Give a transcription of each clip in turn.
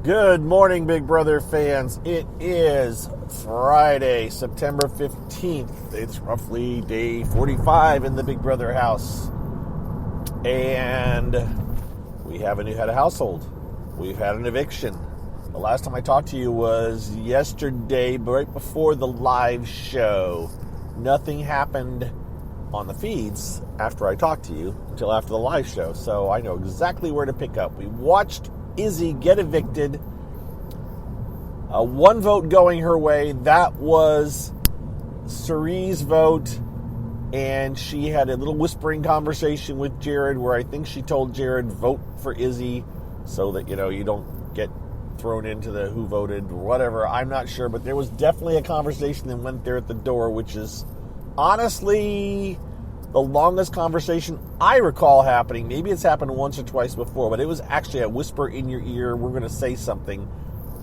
Good morning, Big Brother fans. It is Friday, September 15th. It's roughly day 45 in the Big Brother house. And we have a new head of household. We've had an eviction. The last time I talked to you was yesterday, right before the live show. Nothing happened on the feeds after I talked to you until after the live show. So I know exactly where to pick up. We watched Izzy get evicted. One vote going her way. That was Cerie's vote. And she had a little whispering conversation with Jared where I think she told Jared, vote for Izzy so that, you don't get thrown into the who voted or whatever. I'm not sure. But there was definitely a conversation that went there at the door, which is honestly the longest conversation I recall happening. Maybe it's happened once or twice before, but it was actually a whisper in your ear, we're going to say something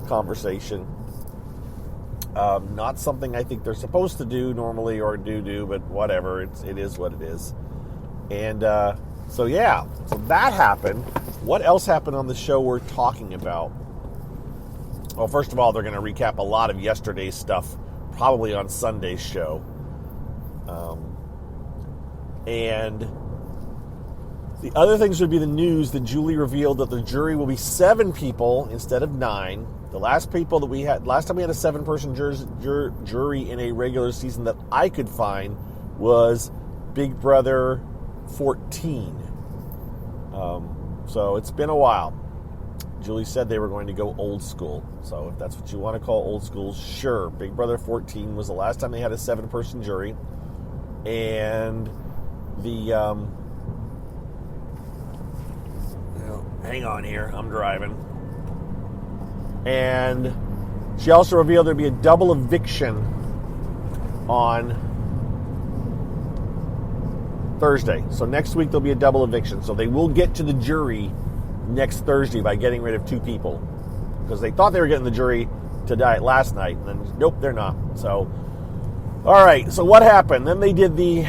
conversation. Not something I think they're supposed to do normally or do, but whatever. It is what it is. And so that happened. What else happened on the show we're talking about? Well, first of all, they're going to recap a lot of yesterday's stuff, probably on Sunday's show. And the other things would be the news that Julie revealed that the jury will be 7 people instead of 9. The last time we had a 7-person jury in a regular season that I could find was Big Brother 14. So it's been a while. Julie said they were going to go old school. So if that's what you want to call old school, sure. Big Brother 14 was the last time they had a 7-person jury. And hang on here, I'm driving. And she also revealed there'd be a double eviction on Thursday. So next week there'll be a double eviction. So they will get to the jury next Thursday by getting rid of 2 people. Because they thought they were getting the jury tonight, last night. And then, nope, they're not. So, all right, so what happened? Then they did the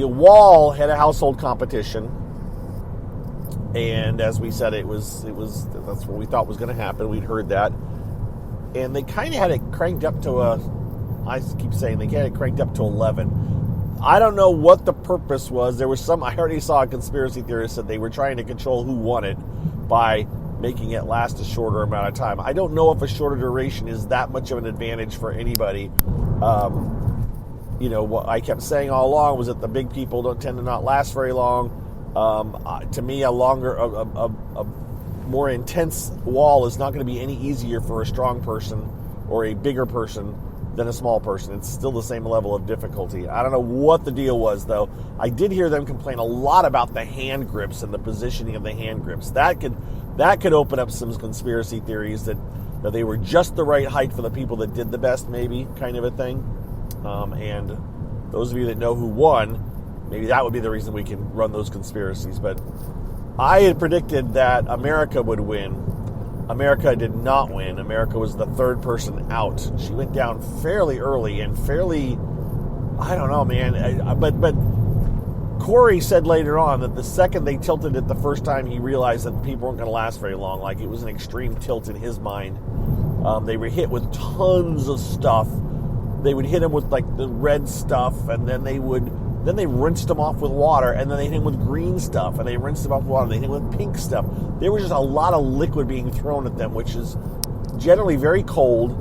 wall had a household competition. And as we said, it was that's what we thought was going to happen. We'd heard that. And they kind of had it cranked up to I keep saying they had it cranked up to 11. I don't know what the purpose was. There was I already saw a conspiracy theorist said they were trying to control who won it by making it last a shorter amount of time. I don't know if a shorter duration is that much of an advantage for anybody. What I kept saying all along was that the big people don't tend to not last very long. To me, a more intense wall is not going to be any easier for a strong person or a bigger person than a small person. It's still the same level of difficulty. I don't know what the deal was, though. I did hear them complain a lot about the hand grips and the positioning of the hand grips. That could open up some conspiracy theories that they were just the right height for the people that did the best, maybe, kind of a thing. And those of you that know who won, maybe that would be the reason we can run those conspiracies. But I had predicted that America would win. America did not win. America was the 3rd person out. She went down fairly early and fairly, I don't know, man. But Corey said later on that the second they tilted it the first time, he realized that people weren't going to last very long. Like, it was an extreme tilt in his mind. They were hit with tons of stuff. They would hit him with, like, the red stuff, and then they rinsed him off with water, and then they hit him with green stuff, and they rinsed him off with water, and they hit him with pink stuff. There was just a lot of liquid being thrown at them, which is generally very cold,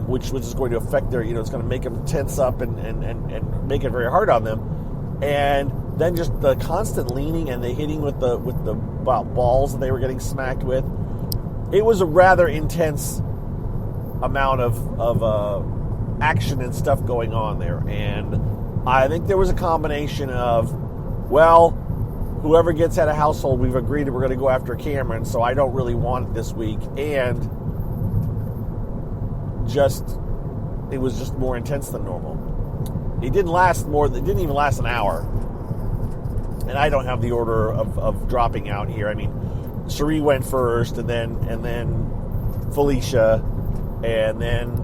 which is going to affect their, it's going to make them tense up and make it very hard on them. And then just the constant leaning and the hitting with the balls that they were getting smacked with. It was a rather intense amount of action and stuff going on there. And I think there was a combination of, well, whoever gets head of household, we've agreed that we're going to go after Cameron, so I don't really want it this week. And it was just more intense than normal. It didn't even last an hour. And I don't have the order of dropping out here. I mean, Cherie went first, and then Felicia, and then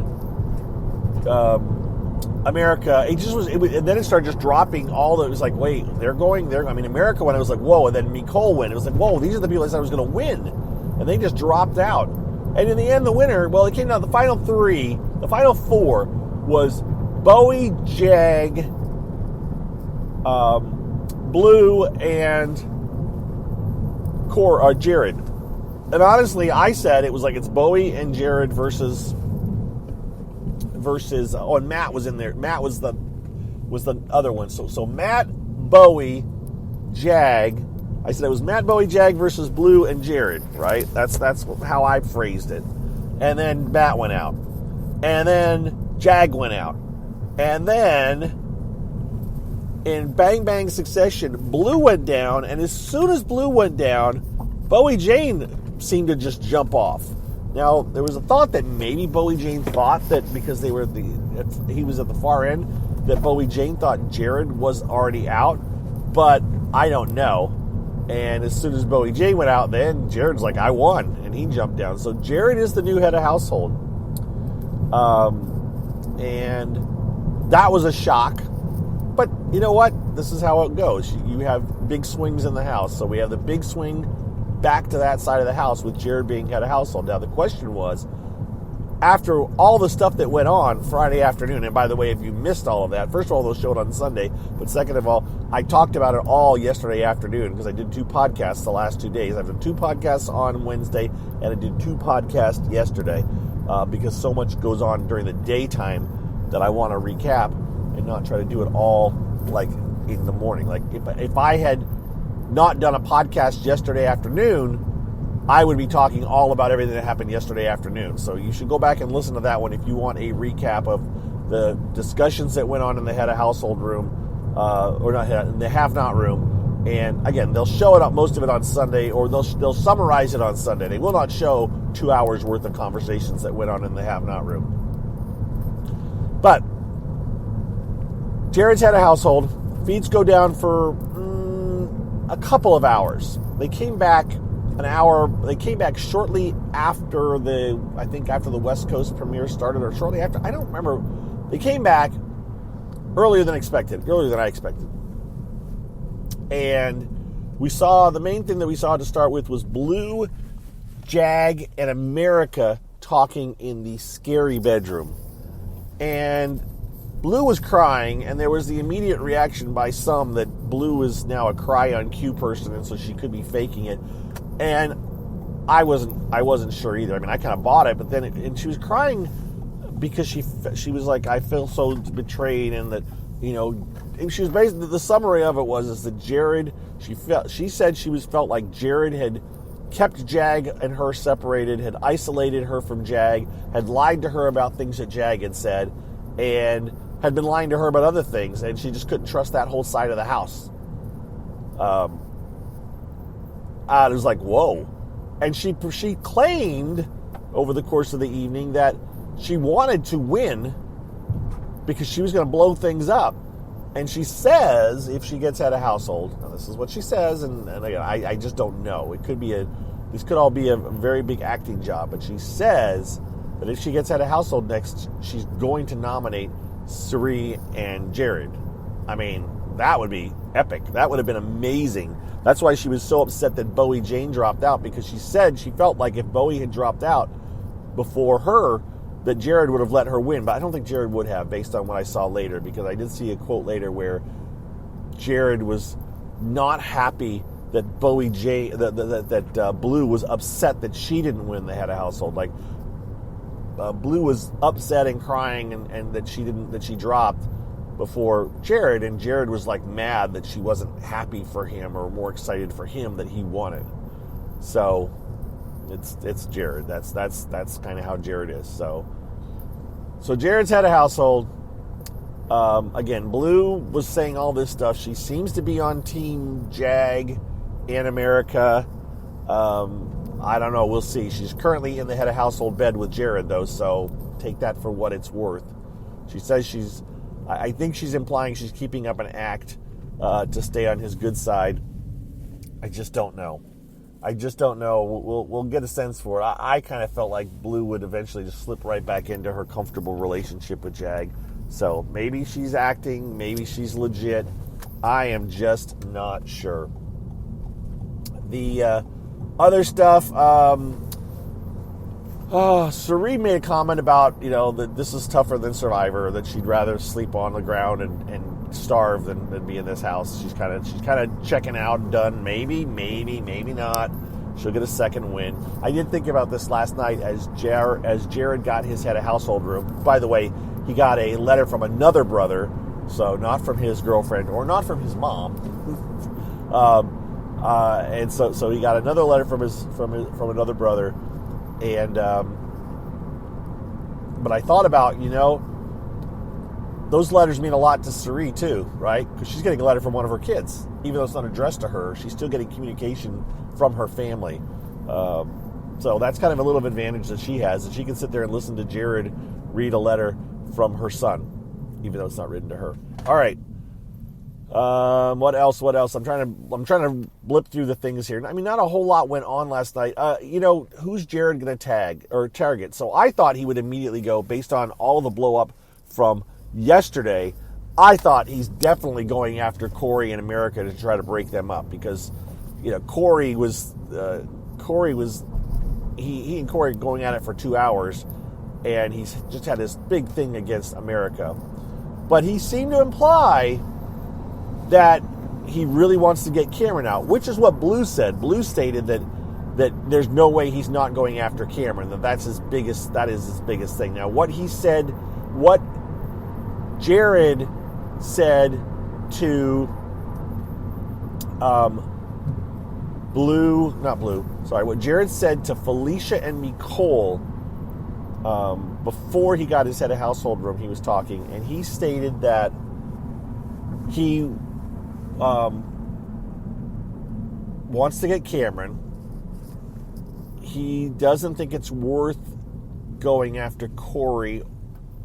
America. And then it started just dropping all that. It was like, wait, they're going there. I mean, America went. I was like, whoa. And then Nicole went. It was like, whoa, these are the people I said I was going to win. And and they just dropped out. And in the end, the winner, well, it came down to the final four was Bowie, Jag, Blue, and Jared. And honestly, I said it was like it's Bowie and Jared versus and Matt was in there. Matt was the other one. So Matt, Bowie, Jag. I said it was Matt, Bowie, Jag versus Blue and Jared, right? That's how I phrased it. And then Matt went out. And then Jag went out. And then in bang bang succession, Blue went down, and as soon as Blue went down, Bowie Jane seemed to just jump off. Now, there was a thought that maybe Bowie Jane thought that because he was at the far end, that Bowie Jane thought Jared was already out, but I don't know. And as soon as Bowie Jane went out, then Jared's like, I won, and he jumped down. So Jared is the new head of household. And that was a shock. But you know what? This is how it goes. You have big swings in the house. So we have the big swing back to that side of the house with Jared being head of household. Now, the question was, after all the stuff that went on Friday afternoon, and by the way, if you missed all of that, first of all, they'll show it on Sunday, but second of all, I talked about it all yesterday afternoon because I did 2 podcasts the last 2 days. I've done 2 podcasts on Wednesday, and I did 2 podcasts yesterday because so much goes on during the daytime that I want to recap and not try to do it all like in the morning. Like if I had not done a podcast yesterday afternoon, I would be talking all about everything that happened yesterday afternoon. So you should go back and listen to that one if you want a recap of the discussions that went on in the head of household room, in the have-not room. And again, they'll show it up, most of it on Sunday, or they'll summarize it on Sunday. They will not show 2 hours worth of conversations that went on in the have-not room. But Jared's head of household, feeds go down for a couple of hours. They came back an hour. They came back shortly after the West Coast premiere started, or shortly after. I don't remember. They came back earlier than I expected. And the main thing that we saw to start with was Blue, Jag, and America talking in the scary bedroom. And Blue was crying, and there was the immediate reaction by some that Blue is now a cry on cue person, and so she could be faking it. And I wasn't sure either. I mean, I kind of bought it, but then and she was crying because she was like, I feel so betrayed, and that, you know, and she was basically, the summary of it was that Jared, she said she felt like Jared had kept Jag and her separated, had isolated her from Jag, had lied to her about things that Jag had said, and had been lying to her about other things, and she just couldn't trust that whole side of the house. It was like, whoa. And she claimed over the course of the evening that she wanted to win because she was going to blow things up. And she says if she gets out of household, now this is what she says, and again, I just don't know. This could all be a very big acting job, but she says that if she gets out of household next, she's going to nominate Suri and Jared. I mean, that would be epic. That would have been amazing. That's why she was so upset that Bowie Jane dropped out, because she said she felt like if Bowie had dropped out before her, that Jared would have let her win. But I don't think Jared would have, based on what I saw later, because I did see a quote later where Jared was not happy that Bowie Jane, that Blue was upset that she didn't win the head of household. Like, Blue was upset and crying and that she dropped before Jared, and Jared was like mad that she wasn't happy for him or more excited for him that he won it. So it's Jared. That's kind of how Jared is. So Jared's head of household. Again, Blue was saying all this stuff. She seems to be on team Jag and America. I don't know. We'll see. She's currently in the head of household bed with Jared, though, so take that for what it's worth. She says I think she's implying she's keeping up an act to stay on his good side. I just don't know. We'll get a sense for it. I kind of felt like Blue would eventually just slip right back into her comfortable relationship with Jag. So maybe she's acting, maybe she's legit. I am just not sure. The Other stuff. Suri made a comment about, that this is tougher than Survivor, that she'd rather sleep on the ground and starve than be in this house. She's kind of checking out, done. Maybe not. She'll get a second win. I did think about this last night as Jared got his head of household room. By the way, he got a letter from another brother, so not from his girlfriend or not from his mom. And so he got another letter from another brother. And but I thought about, those letters mean a lot to Suri too, right? Because she's getting a letter from one of her kids. Even though it's not addressed to her, she's still getting communication from her family. So that's kind of a little advantage that she has, that she can sit there and listen to Jared read a letter from her son, even though it's not written to her. All right. What else? I'm trying to blip through the things here. I mean, not a whole lot went on last night. Who's Jared going to target? So I thought he would immediately go, based on all the blow up from yesterday. I thought he's definitely going after Corey and America to try to break them up, because, Corey and Corey going at it for 2 hours, and he's just had this big thing against America. But he seemed to imply that he really wants to get Cameron out, which is what Blue said. Blue stated that there's no way he's not going after Cameron, that is his biggest thing. Now, what Jared said to what Jared said to Felicia and Nicole before he got his head of household room, he was talking, and he stated that he wants to get Cameron. He doesn't think it's worth going after Corey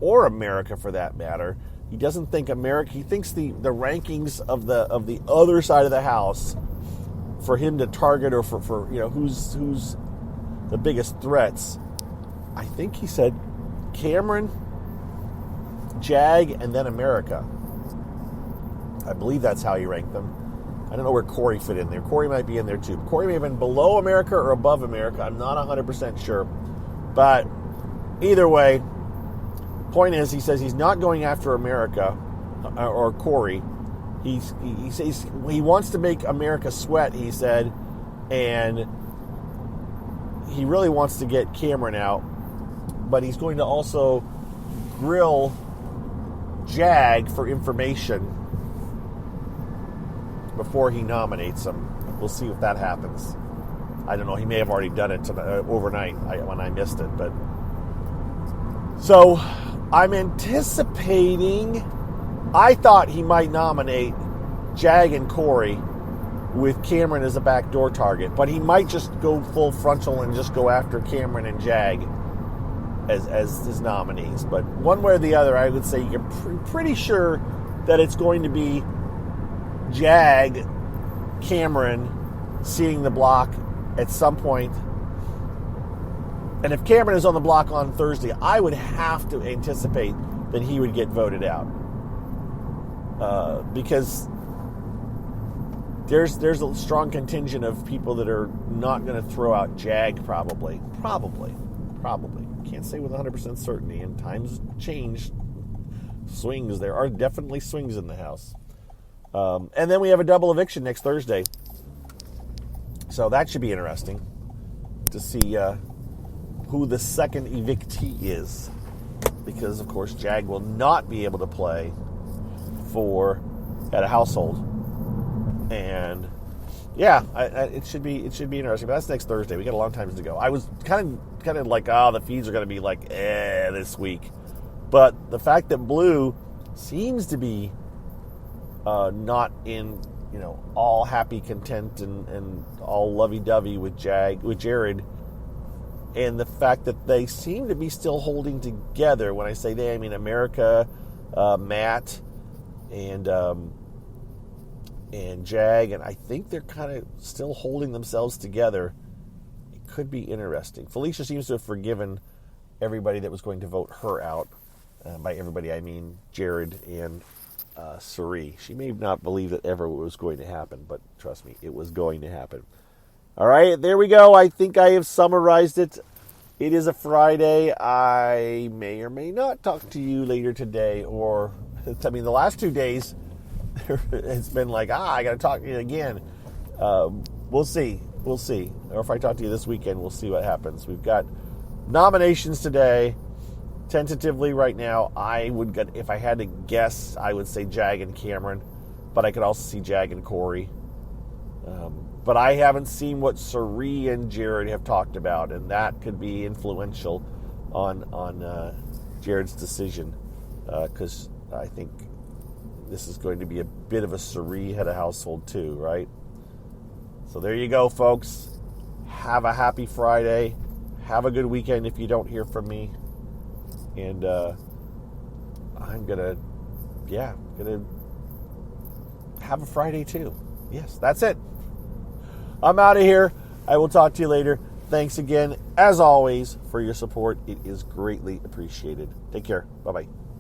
or America, for that matter. He doesn't think America. He thinks the rankings of the other side of the house for him to target, or for who's the biggest threats. I think he said Cameron, Jag, and then America. I believe that's how he ranked them. I don't know where Corey fit in there. Corey might be in there too. Corey may have been below America or above America. I'm not 100% sure. But either way, point is, he says he's not going after America or Corey. He says he wants to make America sweat, he said, and he really wants to get Cameron out. But he's going to also grill Jag for information before he nominates him. We'll see if that happens. I don't know. He may have already done it overnight when I missed it. But so I'm anticipating. I thought he might nominate Jag and Corey with Cameron as a backdoor target, but he might just go full frontal and just go after Cameron and Jag as his nominees. But one way or the other, I would say you're pretty sure that it's going to be Jag, Cameron seeing the block at some point. And if Cameron is on the block on Thursday, I would have to anticipate that he would get voted out. Because there's a strong contingent of people that are not going to throw out Jag, probably. Can't say with 100% certainty, and times change. Swings. There are definitely swings in the house. And then we have a double eviction next Thursday. So that should be interesting to see who the second evictee is. Because, of course, Jag will not be able to play at a household. And, yeah, it should be interesting. But that's next Thursday. We got a long time to go. I was kind of like, the feeds are going to be like, this week. But the fact that Blue seems to be not in, all happy, content, and all lovey-dovey with Jared, and the fact that they seem to be still holding together. When I say they, I mean America, Matt, and Jag, and I think they're kind of still holding themselves together. It could be interesting. Felicia seems to have forgiven everybody that was going to vote her out. By everybody, I mean Jared and Suri. She may not believe that ever was going to happen, but trust me, it was going to happen. All right, there we go. I think I have summarized it. It is a Friday. I may or may not talk to you later today, or, I mean, the last 2 days, it's been like, I got to talk to you again. We'll see. We'll see. Or if I talk to you this weekend, we'll see what happens. We've got nominations today. Tentatively right now, if I had to guess, I would say Jag and Cameron, but I could also see Jag and Corey. But I haven't seen what Sari and Jared have talked about, and that could be influential on Jared's decision, because I think this is going to be a bit of a Sari head of household too, right? So there you go, folks. Have a happy Friday. Have a good weekend if you don't hear from me. And I'm gonna have a Friday too. Yes, that's it. I'm out of here. I will talk to you later. Thanks again, as always, for your support. It is greatly appreciated. Take care. Bye-bye.